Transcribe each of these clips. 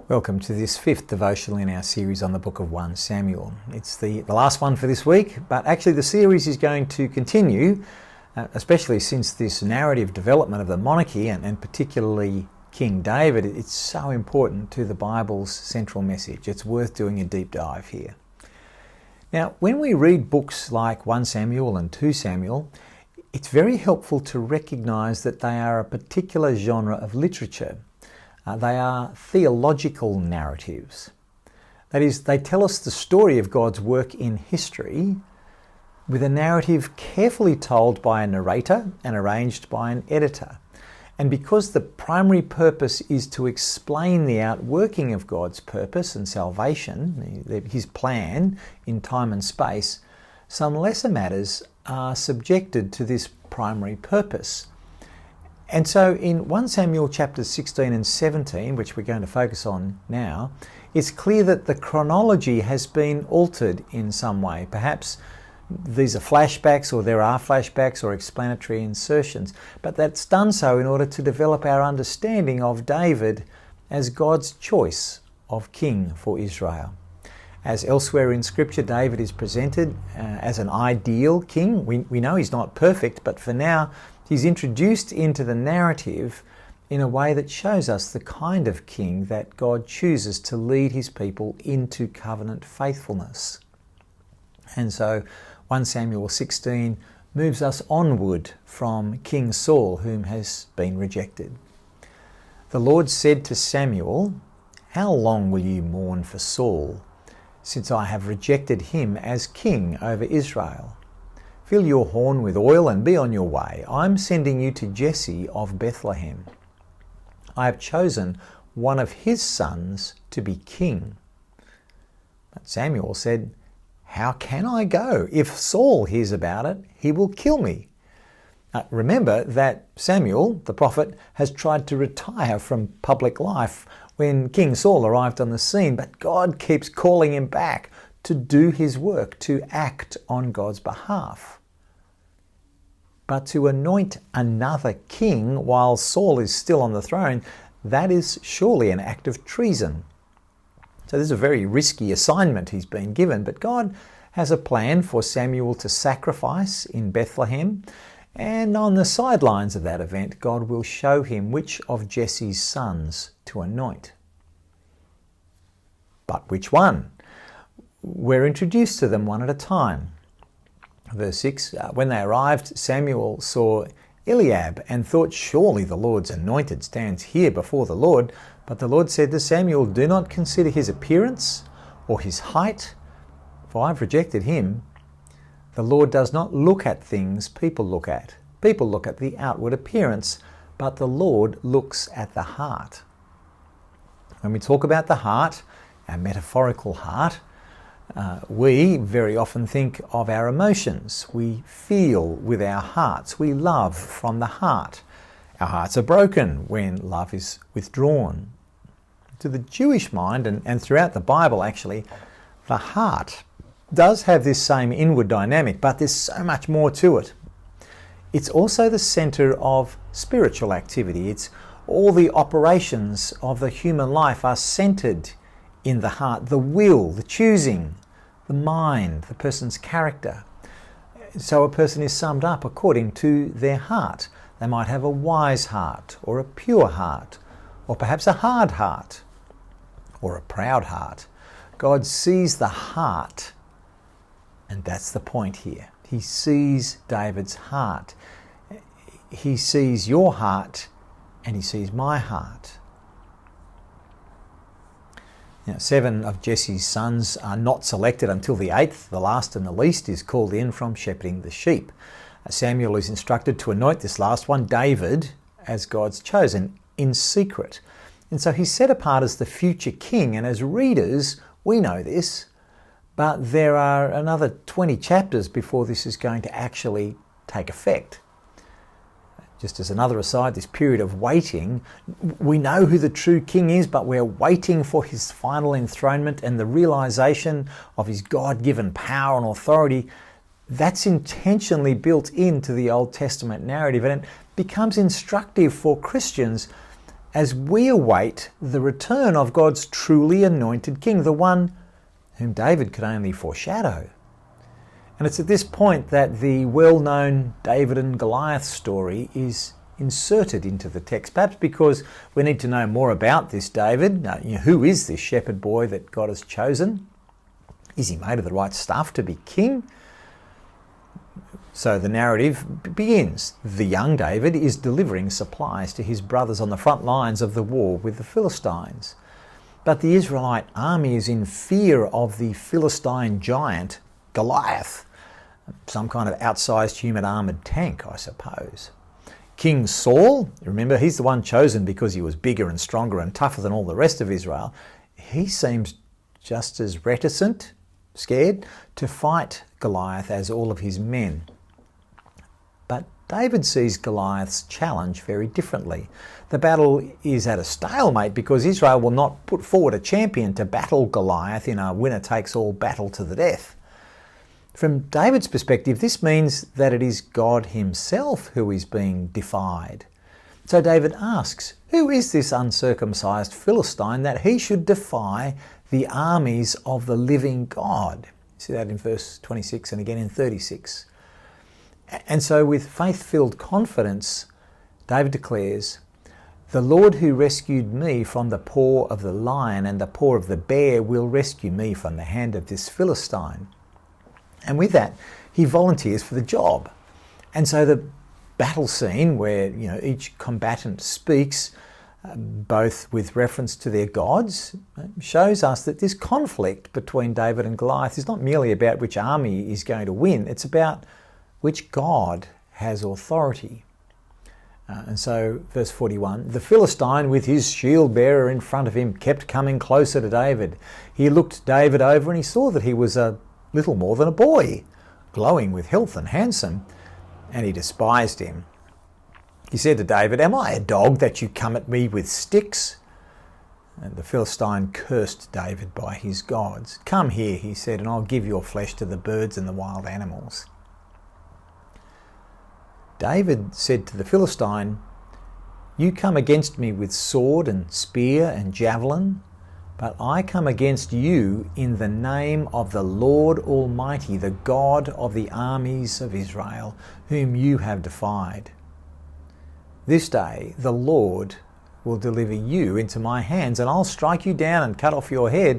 Welcome to this fifth devotional in our series on the book of 1 Samuel. It's the last one for this week, but actually the series is going to continue, especially since this narrative development of the monarchy and particularly King David. It's so important to the Bible's central message. It's worth doing a deep dive here. Now, when we read books like 1 Samuel and 2 Samuel, it's very helpful to recognise that they are a particular genre of literature. They are theological narratives. That is, they tell us the story of God's work in history with a narrative carefully told by a narrator and arranged by an editor. And because the primary purpose is to explain the outworking of God's purpose and salvation, his plan in time and space, some lesser matters are subjected to this primary purpose. And so in 1 Samuel chapters 16 and 17, which we're going to focus on now, it's clear that the chronology has been altered in some way. Perhaps these are flashbacks, or there are flashbacks or explanatory insertions, but that's done so in order to develop our understanding of David as God's choice of king for Israel. As elsewhere in Scripture, David is presented as an ideal king. We know he's not perfect, but for now, he's introduced into the narrative in a way that shows us the kind of king that God chooses to lead his people into covenant faithfulness. And so 1 Samuel 16 moves us onward from King Saul, whom has been rejected. The Lord said to Samuel, "How long will you mourn for Saul, since I have rejected him as king over Israel? Fill your horn with oil and be on your way. I'm sending you to Jesse of Bethlehem. I have chosen one of his sons to be king." But Samuel said, "How can I go? If Saul hears about it, he will kill me." Remember that Samuel, the prophet, has tried to retire from public life when King Saul arrived on the scene, but God keeps calling him back to do his work, to act on God's behalf. But to anoint another king while Saul is still on the throne, that is surely an act of treason. So this is a very risky assignment he's been given, but God has a plan for Samuel to sacrifice in Bethlehem, and on the sidelines of that event, God will show him which of Jesse's sons to anoint. But which one? We're introduced to them one at a time. Verse 6, when they arrived, Samuel saw Eliab and thought, "Surely the Lord's anointed stands here before the Lord." But the Lord said to Samuel, "Do not consider his appearance or his height, for I've rejected him. The Lord does not look at things people look at. People look at the outward appearance, but the Lord looks at the heart." When we talk about the heart, our metaphorical heart, we very often think of our emotions. We feel with our hearts. We love from the heart. Our hearts are broken when love is withdrawn. To the Jewish mind, and throughout the Bible actually, the heart does have this same inward dynamic, but there's so much more to it. It's also the centre of spiritual activity. It's all the operations of the human life are centred in the heart, the will, the choosing, the mind, the person's character. So a person is summed up according to their heart. They might have a wise heart, or a pure heart, or perhaps a hard heart, or a proud heart. God sees the heart, and that's the point here. He sees David's heart. He sees your heart, and he sees my heart. Now, 7 of Jesse's sons are not selected until the 8th. The last and the least is called in from shepherding the sheep. Samuel is instructed to anoint this last one, David, as God's chosen, in secret. And so he's set apart as the future king. And as readers, we know this, but there are another 20 chapters before this is going to actually take effect. Just as another aside, this period of waiting, we know who the true king is, but we're waiting for his final enthronement and the realization of his God-given power and authority. That's intentionally built into the Old Testament narrative, and it becomes instructive for Christians as we await the return of God's truly anointed king, the one whom David could only foreshadow. And it's at this point that the well-known David and Goliath story is inserted into the text, perhaps because we need to know more about this David. Who is this shepherd boy that God has chosen? Is he made of the right stuff to be king? So the narrative begins. The young David is delivering supplies to his brothers on the front lines of the war with the Philistines. But the Israelite army is in fear of the Philistine giant Goliath, some kind of outsized human armoured tank, I suppose. King Saul, remember, he's the one chosen because he was bigger and stronger and tougher than all the rest of Israel. He seems just as reticent, scared, to fight Goliath as all of his men. But David sees Goliath's challenge very differently. The battle is at a stalemate because Israel will not put forward a champion to battle Goliath in a winner-takes-all battle to the death. From David's perspective, this means that it is God himself who is being defied. So David asks, who is this uncircumcised Philistine that he should defy the armies of the living God? You see that in verse 26 and again in 36. And so with faith-filled confidence, David declares, the Lord who rescued me from the paw of the lion and the paw of the bear will rescue me from the hand of this Philistine. And with that, he volunteers for the job. And so the battle scene where each combatant speaks, both with reference to their gods, shows us that this conflict between David and Goliath is not merely about which army is going to win, it's about which God has authority. And so, verse 41, the Philistine with his shield bearer in front of him kept coming closer to David. He looked David over and he saw that he was a little more than a boy, glowing with health and handsome, and he despised him. He said to David, am I a dog that you come at me with sticks? And the Philistine cursed David by his gods. Come here, he said, and I'll give your flesh to the birds and the wild animals. David said to the Philistine, you come against me with sword and spear and javelin, but I come against you in the name of the Lord Almighty, the God of the armies of Israel, whom you have defied. This day the Lord will deliver you into my hands, and I'll strike you down and cut off your head,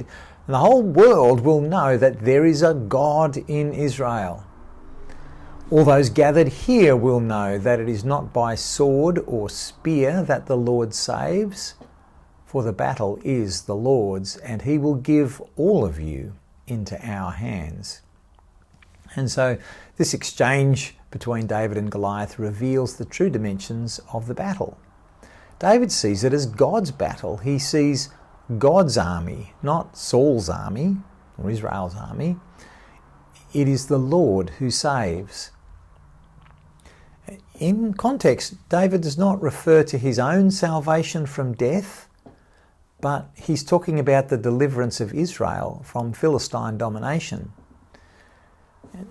and the whole world will know that there is a God in Israel. All those gathered here will know that it is not by sword or spear that the Lord saves, for the battle is the Lord's, and he will give all of you into our hands. And so this exchange between David and Goliath reveals the true dimensions of the battle. David sees it as God's battle. He sees God's army, not Saul's army or Israel's army. It is the Lord who saves. In context, David does not refer to his own salvation from death, but he's talking about the deliverance of Israel from Philistine domination.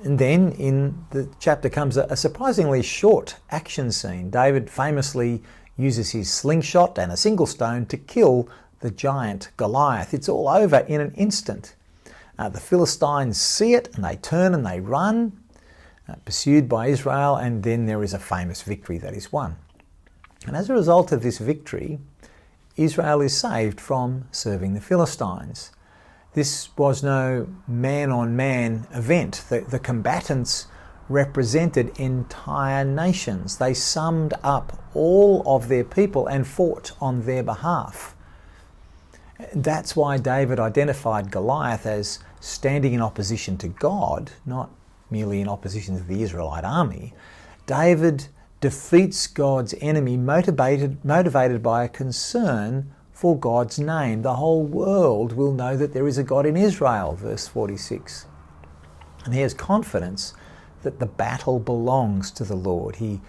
And then in the chapter comes a surprisingly short action scene. David famously uses his slingshot and a single stone to kill the giant Goliath. It's all over in an instant. The Philistines see it and they turn and they run, pursued by Israel, and then there is a famous victory that is won. And as a result of this victory, Israel is saved from serving the Philistines. This was no man-on-man event. The combatants represented entire nations. They summed up all of their people and fought on their behalf. That's why David identified Goliath as standing in opposition to God, not merely in opposition to the Israelite army. David defeats God's enemy motivated by a concern for God's name. The whole world will know that there is a God in Israel, verse 46. And he has confidence that the battle belongs to the Lord. He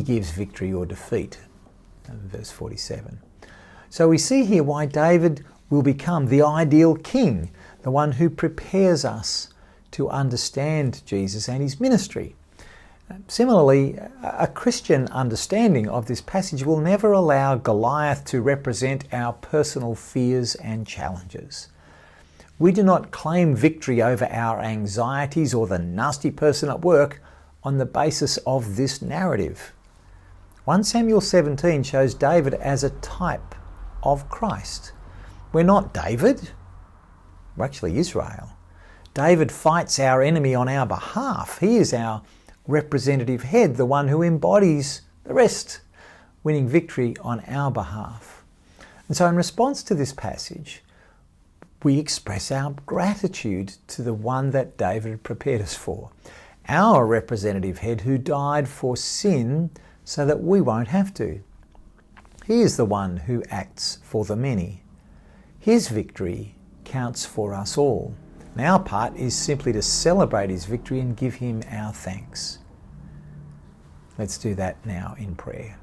gives victory or defeat, verse 47. So we see here why David will become the ideal king, the one who prepares us to understand Jesus and his ministry. Similarly, a Christian understanding of this passage will never allow Goliath to represent our personal fears and challenges. We do not claim victory over our anxieties or the nasty person at work on the basis of this narrative. 1 Samuel 17 shows David as a type of Christ. We're not David, we're actually Israel. David fights our enemy on our behalf. He is our representative head, the one who embodies the rest, winning victory on our behalf. And so in response to this passage, we express our gratitude to the one that David prepared us for, our representative head who died for sin so that we won't have to. He is the one who acts for the many. His victory counts for us all. And our part is simply to celebrate his victory and give him our thanks. Let's do that now in prayer.